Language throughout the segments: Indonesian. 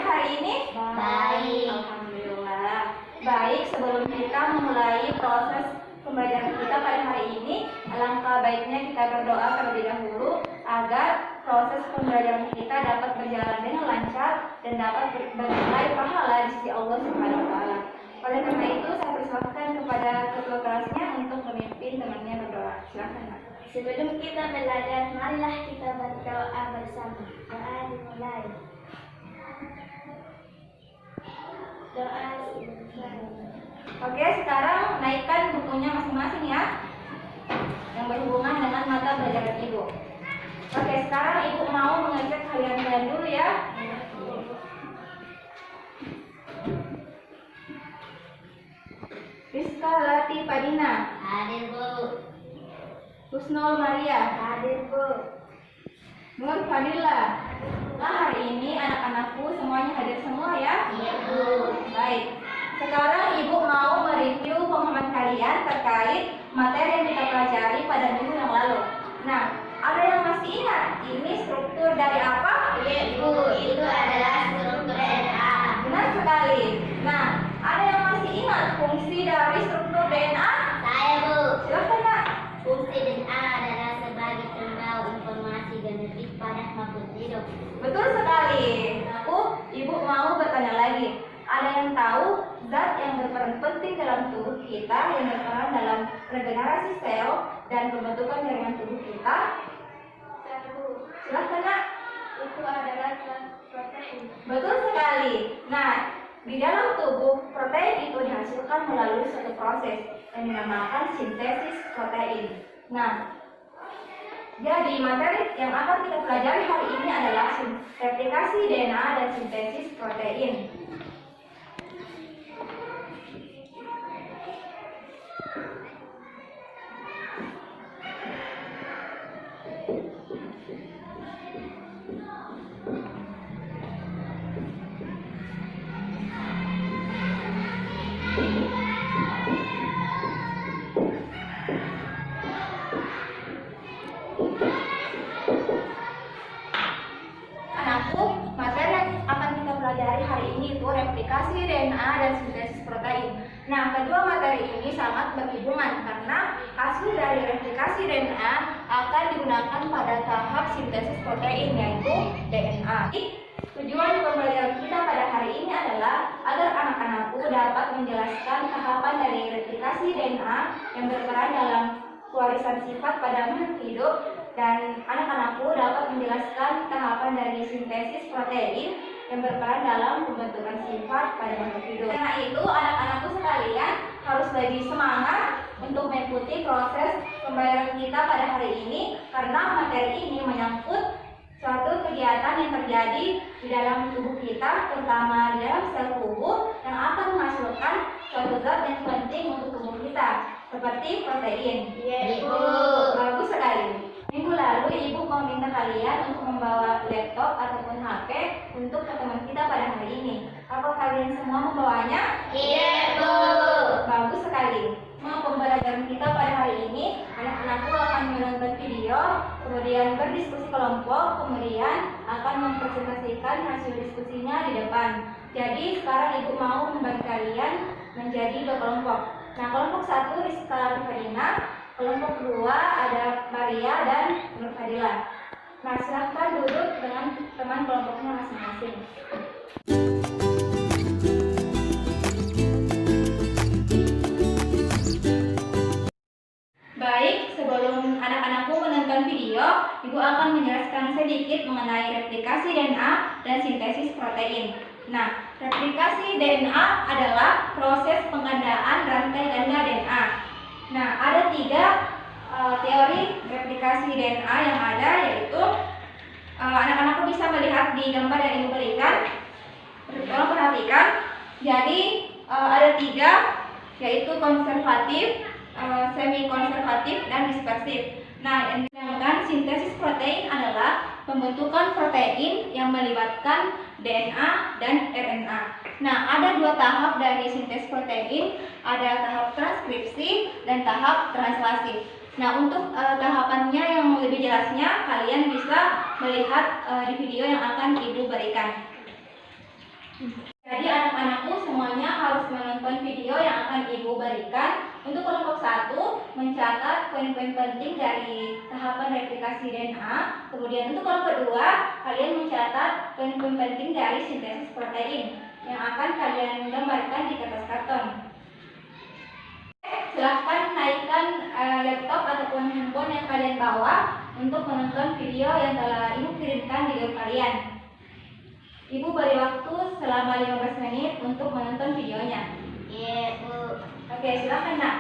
hari ini? Baik. Alhamdulillah. Baik, sebelum kita memulai proses pembelajaran kita pada hari ini, alangkah baiknya kita berdoa terlebih dahulu agar proses pembelajaran kita dapat berjalan dengan lancar dan dapat bernilai pahala di sisi Allah Subhanahu wa taala. Oleh karena itu, saya persilakan kepada ketua kelasnya untuk memimpin temannya berdoa. Silakan, Pak. Sebelum kita belajar, marilah kita berdoa bersama. Doa dimulai. Doa Oke, sekarang naikkan bukunya masing-masing ya, yang berhubungan dengan mata pelajaran Ibu. Oke, sekarang Ibu mau mengecek kalian dulu ya. Rizka Lati Padina. Hadir, Bu. Husnul Maria. Hadir, Bu. Nur Fadila. Nah, hari ini anak-anakku semuanya hadir semua ya? Iya, Bu. Baik. Sekarang Ibu mau mereview pemahaman kalian terkait materi yang kita pelajari pada minggu yang lalu. Nah, ada yang masih ingat ini struktur dari apa? Iya, Bu. Itu adalah struktur DNA. Benar sekali. Nah, ada yang masih ingat fungsi dari struktur DNA? Saya, Bu. Silakan, Kak. Fungsi DNA adalah sebagai penggal informasi genetik pada makhluk hidup. Betul sekali. Ibu mau bertanya lagi. Ada yang tahu zat yang berperan penting dalam tubuh kita yang berperan dalam regenerasi sel dan pembentukan jaringan tubuh kita? Silahkan, Kak. Itu adalah zat protein. Betul sekali. Nah, di dalam tubuh protein itu dihasilkan melalui suatu proses yang dinamakan sintesis protein. Nah, jadi materi yang akan kita pelajari hari ini adalah replikasi DNA dan sintesis protein. Anakku, materi yang akan kita pelajari hari ini itu replikasi DNA dan sintesis protein. Nah, kedua materi ini sangat berhubungan karena hasil dari replikasi DNA akan digunakan pada tahap sintesis protein, yaitu DNA. Tujuan pembelajaran kita pada hari ini adalah agar anak-anakku dapat menjelaskan tahapan dari replikasi DNA yang berperan dalam pewarisan sifat pada makhluk hidup, dan anak-anakku dapat menjelaskan tahapan dari sintesis protein yang berperan dalam pembentukan sifat pada makhluk hidup. Karena itu, anak-anakku sekalian harus lebih semangat untuk mengikuti proses pembelajaran kita pada hari ini, karena materi ini menyangkut suatu kegiatan yang terjadi di dalam tubuh kita, terutama di dalam sel tubuh, yang akan menghasilkan suatu zat yang penting untuk tubuh kita, seperti protein. Iya, Bu. Bagus sekali. Minggu lalu Ibu meminta kalian untuk membawa laptop ataupun HP untuk pertemuan kita pada hari ini. Apa kalian semua membawanya? Iya, Bu. Bagus sekali. Mau pembelajaran kita pada hari ini, anak-anakku akan menonton video, kemudian berdiskusi kelompok, kemudian akan mempresentasikan hasil diskusinya di depan. Jadi sekarang Ibu mau membagi kalian menjadi dua kelompok. Nah, kelompok satu Rizka Farina, kelompok kedua ada Maria dan Nur Fadila. Nah, silahkan duduk dengan teman kelompoknya masing-masing. Baik, sebelum anak-anakku menonton video, Ibu akan menjelaskan sedikit mengenai replikasi DNA dan sintesis protein. Nah, replikasi DNA adalah proses penggandaan rantai ganda DNA. Nah, ada tiga teori replikasi DNA yang ada, yaitu anak-anakku bisa melihat di gambar yang Ibu berikan. Tolong perhatikan. Jadi ada tiga, yaitu konservatif, semi konservatif, dan dispersif. Nah, yang dinamakan sintesis protein adalah pembentukan protein yang melibatkan DNA dan RNA. Nah, ada dua tahap dari sintesis protein, ada tahap transkripsi dan tahap translasi. Nah, untuk tahapannya yang lebih jelasnya, kalian bisa melihat di video yang akan Ibu berikan. Jadi anak-anakku semuanya harus menonton video yang akan Ibu berikan. Untuk kelompok 1, mencatat poin-poin penting dari tahapan replikasi DNA. Kemudian untuk kelompok 2, kalian mencatat poin-poin penting dari sintesis protein yang akan kalian gambarkan di kertas karton. Silahkan naikkan laptop ataupun handphone yang kalian bawa untuk menonton video yang telah Ibu kirimkan di grup kalian. Ibu beri waktu selama 15 menit untuk menonton videonya. Iya, Bu. Oke, silakan, Nak.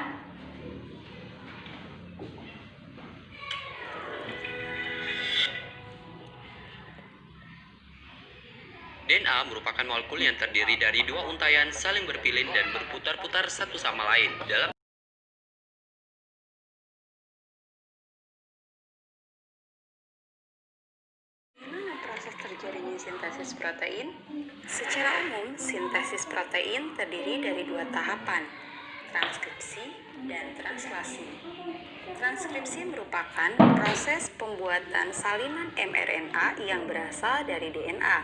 DNA merupakan molekul yang terdiri dari dua untaian saling berpilin dan berputar-putar satu sama lain. Dalam Bagaimana proses terjadinya sintesis protein? Secara umum, sintesis protein terdiri dari dua tahapan, transkripsi dan translasi. Transkripsi merupakan proses pembuatan salinan mRNA yang berasal dari DNA.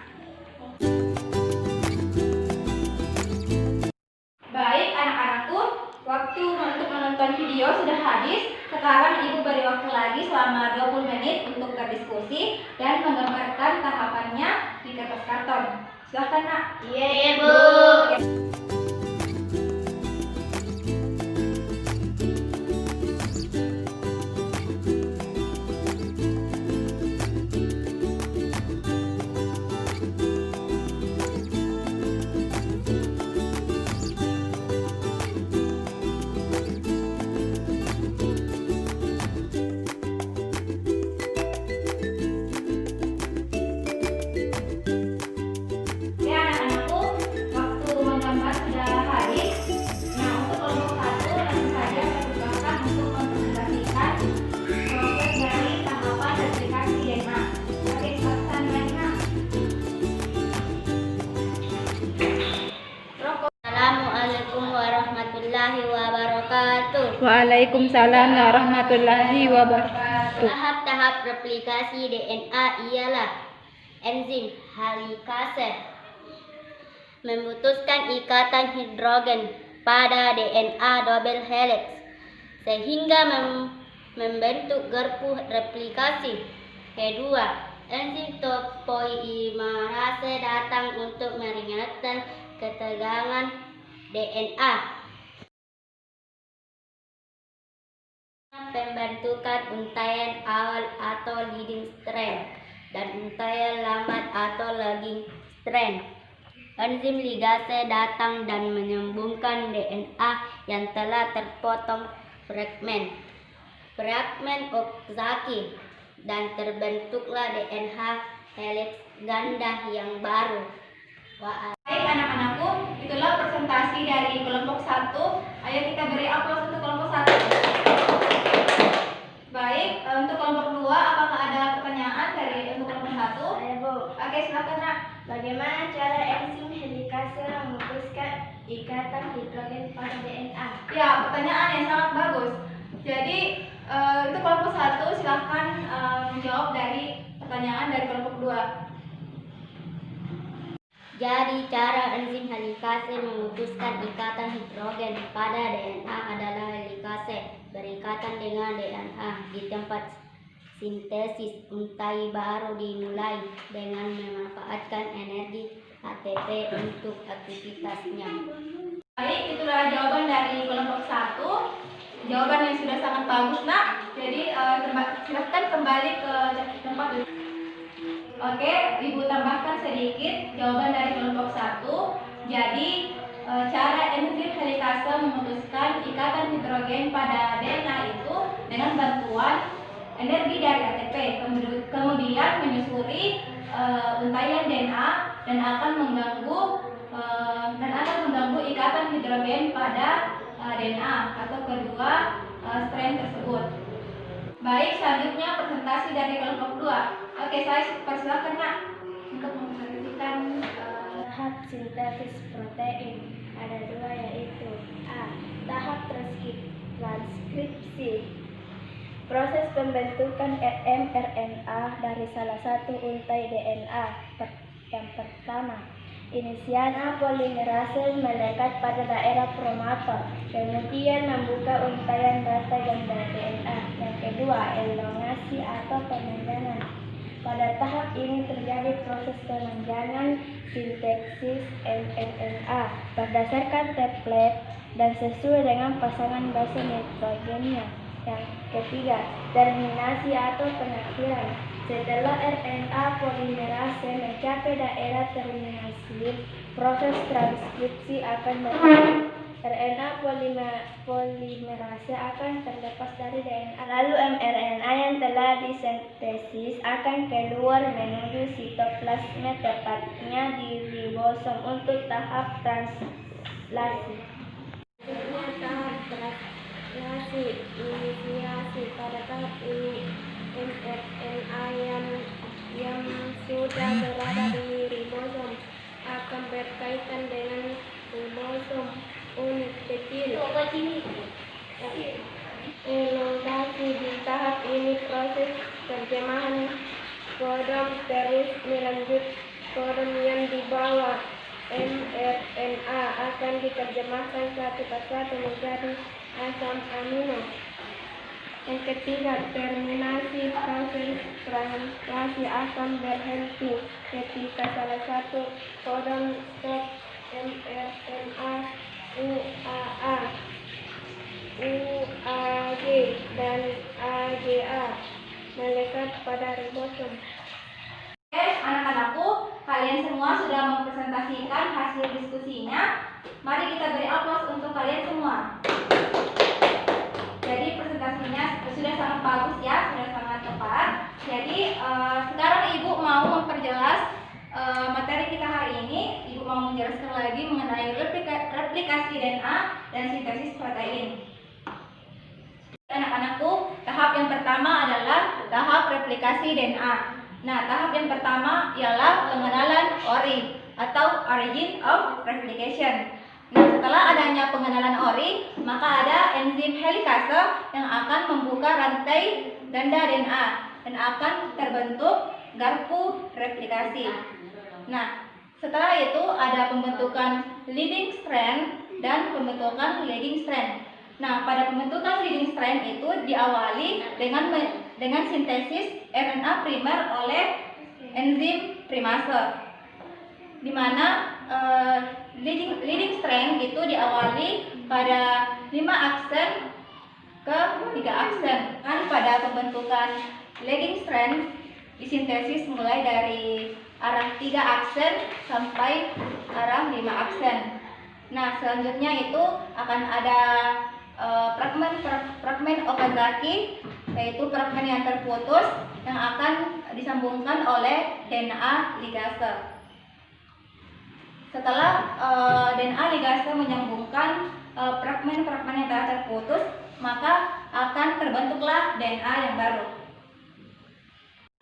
Baik, anak-anakku, waktu untuk menonton video sudah habis. Sekarang Ibu beri waktu lagi selama 20 menit untuk berdiskusi dan menggambarkan tahapannya di kertas karton. Silakan, Nak. Iya, Bu. Oke, anak-anakku, waktu menggambar sudah habis. Nah, untuk kelompok 1, langsung saja saya persilakan untuk mempresentasikan proses dari tahapan replikasi DNA. Oke, silakan, Nak. Assalamualaikum warahmatullahi wabarakatuh. Waalaikumsalam warahmatullahi wabarakatuh. Tahap-tahap replikasi DNA ialah enzim helikase memutuskan ikatan hidrogen pada DNA double helix sehingga membentuk garpu replikasi. Kedua, enzim topoimerase datang untuk meringankan ketegangan DNA. Pembentukan untaian awal atau leading strand dan untaian lambat atau lagging strand. Enzim ligase datang dan menyambungkan DNA yang telah terpotong fragmen oksaki dan terbentuklah DNA helix ganda yang baru. Baik, anak-anakku, itulah presentasi dari kelompok 1. Ayo kita beri aplaus untuk kelompok 1. Baik, untuk kelompok 2, apakah ada pertanyaan dari untuk kelompok 1? Saya, Bu. Oke, silakan, Nak. Bagaimana cara enzim helikase memutuskan ikatan hidrogen pada DNA? Ya, pertanyaan yang sangat bagus. Jadi, untuk kelompok 1, silakan menjawab dari pertanyaan dari kelompok 2. Jadi cara enzim helikase memutuskan ikatan hidrogen pada DNA adalah helikase berikatan dengan DNA di tempat sintesis untai baru dimulai dengan memanfaatkan energi ATP untuk aktivitasnya. Baik, itulah jawaban dari kelompok 1. Jawaban yang sudah sangat bagus, Nak. Jadi, silakan kembali ke tempat duduk. Oke, Ibu tambahkan sedikit jawaban dari kelompok 1. Jadi, cara enzim helikase memutuskan ikatan hidrogen pada DNA itu dengan bantuan energi dari ATP, kemudian menyusuri untaian DNA dan akan mengganggu ikatan hidrogen pada DNA atau kedua strand tersebut. Baik, selanjutnya presentasi dari kelompok 2. Oke, saya persilakan, Nak, untuk mempresentasikan Tahap sintesis protein ada dua, yaitu A. Tahap transkripsi, proses pembentukan mRNA dari salah satu untai DNA. Yang pertama, Inisiasi polimerase melekat pada daerah promotor, kemudian membuka untaian data ganda DNA. Yang kedua, elongasi atau pemanjangan. Pada tahap ini terjadi proses pemanjangan sintesis mRNA berdasarkan template dan sesuai dengan pasangan base nitrogennya. Yang ketiga, terminasi atau pengakhiran. Setelah RNA polimerase mencapai daerah terminasi, proses transkripsi akan berlangsung. RNA polimerase akan terlepas dari DNA. Lalu mRNA yang telah disintesis akan keluar menuju sitoplasma, tepatnya di ribosom untuk tahap translasi. Tahap translasi inisiasi. Pada tahap ini mRNA yang sudah berada di ribosom akan berkaitan dengan ribosom unit kecil. Elongasi. Di tahap ini proses terjemahan kodon terus melanjut. Kodon yang dibawa mRNA akan diterjemahkan satu persatu menjadi asam amino. Yang ketiga, terminasi. Proses translasi akan berhenti ketika salah satu kodon stop mRNA UAA, UAG, dan AGA melekat pada ribosom. Oke, anak-anakku, kalian semua sudah mempresentasikan hasil diskusinya. Mari kita beri aplaus untuk kalian semua. Jadi presentasinya sudah sangat bagus ya, sudah sangat tepat. Jadi sekarang Ibu mau memperjelas materi kita hari ini. Ibu mau menjelaskan lagi mengenai replikasi DNA dan sintesis protein. Anak-anakku, tahap yang pertama adalah tahap replikasi DNA. Nah, tahap yang pertama ialah pengenalan ori atau origin of replication. Nah, setelah adanya pengenalan ori, maka ada enzim helikase yang akan membuka rantai ganda DNA dan akan terbentuk garpu replikasi. Nah, setelah itu ada pembentukan leading strand dan pembentukan lagging strand. Nah, pada pembentukan leading strand itu diawali dengan sintesis RNA primer oleh enzim primase, di mana leading strand itu diawali pada 5 aksen ke 3 aksen. Kan pada pembentukan lagging strand disintesis mulai dari arah 3 aksen sampai arah 5 aksen. Nah, selanjutnya itu akan ada fragmen Okazaki, yaitu fragmen yang terputus yang akan disambungkan oleh DNA ligase. Setelah DNA ligase menyambungkan fragmen-fragmen yang telah terputus, maka akan terbentuklah DNA yang baru.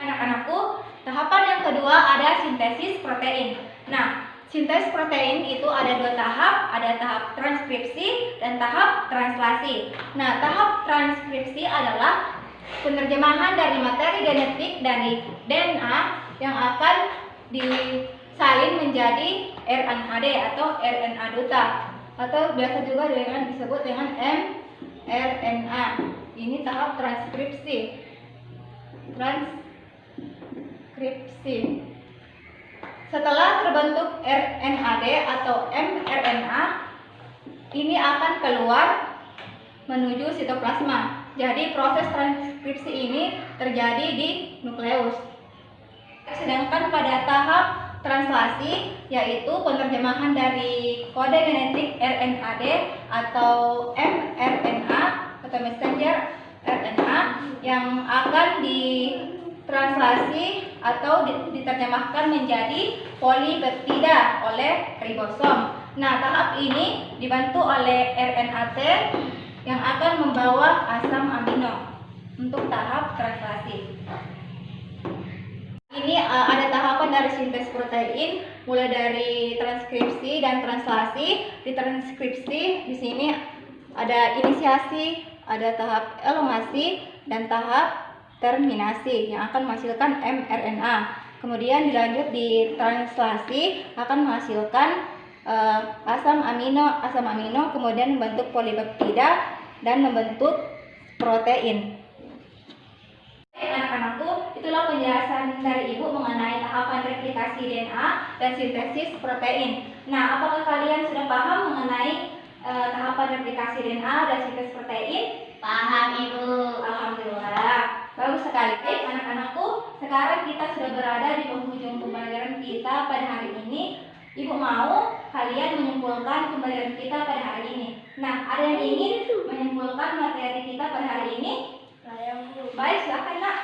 Anak-anakku, tahapan yang kedua ada sintesis protein. Nah, sintesis protein itu ada 2 tahap, ada tahap transkripsi dan tahap translasi. Nah, tahap transkripsi adalah penerjemahan dari materi genetik dari DNA yang akan disalin menjadi RNAD atau RNA duta, atau biasa juga disebut dengan mRNA. Ini tahap transkripsi. Setelah terbentuk RNAD atau mRNA, ini akan keluar menuju sitoplasma. Jadi proses transkripsi ini terjadi di nukleus. Sedangkan pada tahap translasi, yaitu penerjemahan dari kode genetik RNAD atau mRNA atau messenger RNA yang akan ditranslasi atau diterjemahkan menjadi polipeptida oleh ribosom. Nah, tahap ini dibantu oleh RNA-T yang akan membawa asam amino untuk tahap translasi. Ini ada tahapan dari sintesis protein, mulai dari transkripsi dan translasi. Di transkripsi di sini ada inisiasi, ada tahap elongasi dan tahap terminasi yang akan menghasilkan mRNA. kemudian dilanjut di translasi akan menghasilkan asam amino, kemudian membentuk polipeptida dan membentuk protein. Anak-anakku, itulah penjelasan dari Ibu mengenai tahapan replikasi DNA dan sintesis protein. Nah, apakah kalian sudah paham mengenai tahapan replikasi DNA dan sintesis protein? Paham, Ibu. Alhamdulillah, bagus sekali. Baik, anak-anakku, sekarang kita sudah berada di penghujung pembelajaran kita pada hari ini. Ibu mau kalian menyimpulkan pembelajaran kita pada hari ini. Nah, ada yang ingin menyimpulkan materi kita pada hari ini? Saya Bu. Baik, silakan Nak.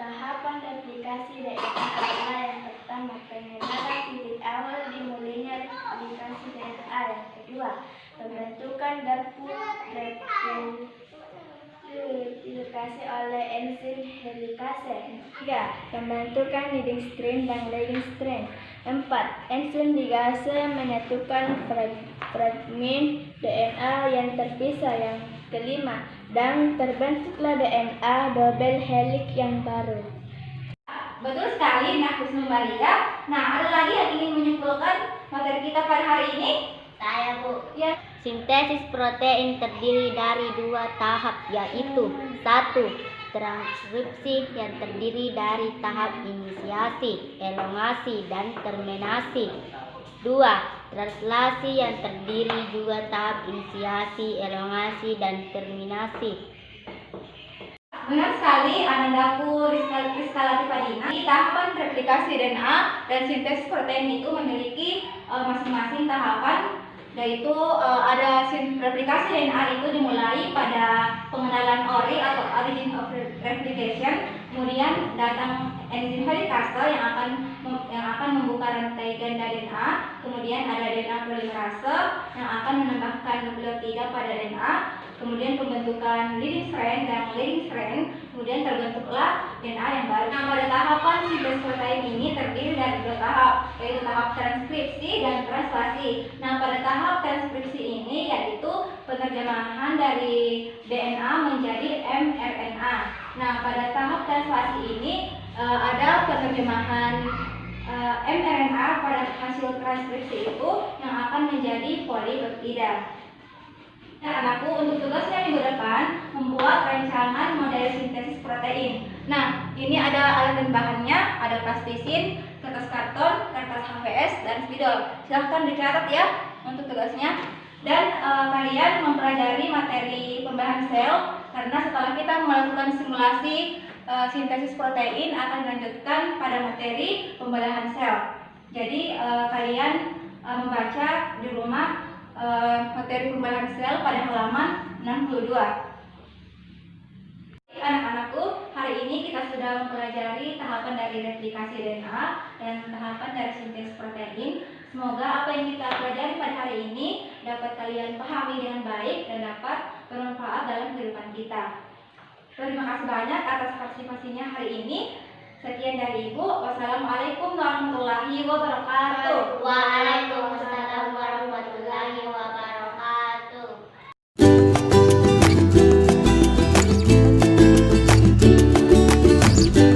Tahapan replikasi DNA adalah yang pertama, pengenalan titik awal dimulainya replikasi DNA. Yang kedua, pembentukan garbus replikasi oleh enzim helikase. 3. Pembentukan leading strain dan lagging strain. 4. Enzim ligase menyatukan fragmen DNA yang terpisah. Yang kelima, dan terbentuklah DNA double helix yang baru. Betul sekali Nak Husnu Maria. Nah, ada lagi yang ingin menyimpulkan materi kita pada hari ini? Saya, Bu. Ya. Sintesis protein terdiri dari 2 tahap, yaitu 1. Transkripsi yang terdiri dari tahap inisiasi, elongasi, dan terminasi. 2. Translasi yang terdiri juga tahap inisiasi, elongasi, dan terminasi. Benar sekali Anandaku Rizka Latifadina. Di tahapan replikasi DNA dan sintesis protein itu memiliki masing-masing tahapan, yaitu ada replikasi DNA itu dimulai pada pengenalan ORI atau origin of replication, kemudian datang enzim helikase yang akan membuka rantai ganda DNA, kemudian ada DNA polimerase yang akan menambahkan nukleotida pada DNA, kemudian pembentukan leading strand dan lagging strand, kemudian terbentuklah DNA yang baru. Nah, pada tahapan sintesis protein ini terdiri dari 2 tahap, yaitu tahap transkripsi dan translasi. Nah, pada tahap transkripsi ini yaitu penerjemahan dari DNA menjadi mRNA. Nah, pada tahap translasi ini ada penerjemahan mRNA pada hasil transkripsi itu yang akan menjadi polipeptida. Nah, anakku, untuk tugasnya minggu depan membuat rancangan model sintesis protein. Nah, ini ada alat dan bahannya, ada plastisin, kertas karton, kertas HVS, dan spidol. Silahkan dicatat ya untuk tugasnya. Dan kalian mempelajari materi pembelahan sel, karena setelah kita melakukan simulasi sintesis protein akan dilanjutkan pada materi pembelahan sel. Jadi kalian membaca di rumah materi pembelahan sel pada halaman 62. Anak-anakku, hari ini kita sudah mempelajari tahapan dari replikasi DNA dan tahapan dari sintesis protein. Semoga apa yang kita pelajari pada hari ini dapat kalian pahami dengan baik dan dapat bermanfaat dalam kehidupan kita. Terima kasih banyak atas partisipasinya hari ini. Sekian dari Ibu. Wassalamualaikum warahmatullahi wabarakatuh. Waalaikumsalam.